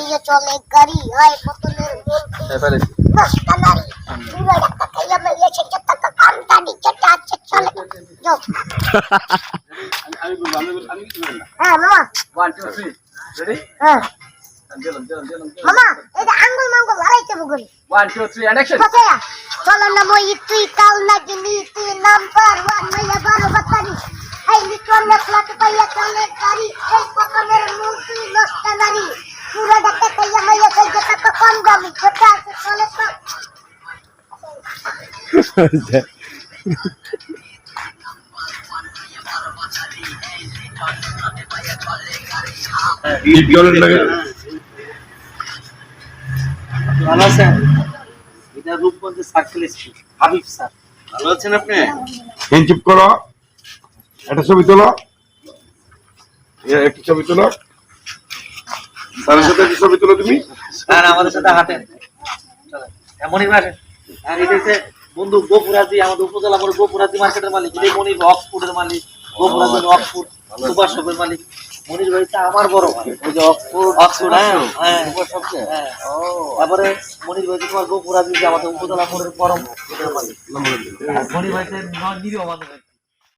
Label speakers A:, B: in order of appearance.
A: লইয়ে চলে গাড়ি হয় বোতলের দশটা নারী পুরো একটা খাইয়া মেয়ে সেটা টাকা কামটা নিচে আছে চলে যাও আমি হ্যাঁ মামা 1 2 3 রেডি হ্যাঁ মামা এটা আঙ্গুল মাঙ্গুল হারাইতে বগুন 1 2 3 অ্যাকশন চলো না মই তুই কাল লাগিনি তুই নাম্বার 1 মাইয়া বারো বাতারি এই লিটন না ফ্ল্যাট পাইয়া চলে গাড়ি এই পকনের মুখ তুই নষ্ট নারী পুরো ডাক্তার কইয়া মাইয়া কই যে টাকা কম দামি ছোট আছে চলে
B: ভালো আছেন? এটা রূপগঞ্জের সার্কেল স্কুল হাবিব স্যার ভালো আছেন আপনি?
C: চুপ করো, একটা ছবি তোলো, একটা ছবি তোলো, স্যারের সাথে একটা ছবি তোলো তুমি।
B: স্যার আমাদের সাথে হাঁটেন চলেন এমনই আসেন। আর এটা হচ্ছে বন্ধু গোপুরাজি, আমাদের উপজেলা পরে গোপুরাজি মার্কেটের মালিক, এই মনির অক্সফোর্ডের মালিক, গোপুরাজি অক্সফোর্ড সুপার শপের মালিক। মনির ভাইটা আমার বড় ভাই, ওই যে অক্সফোর্ড হ্যাঁ তারপরে মনির ভাই তোমার গোপুরাজি যে আমাদের উপজেলা পরের পরম মালিক। মনির ভাইটা নিরীহ মানুষ।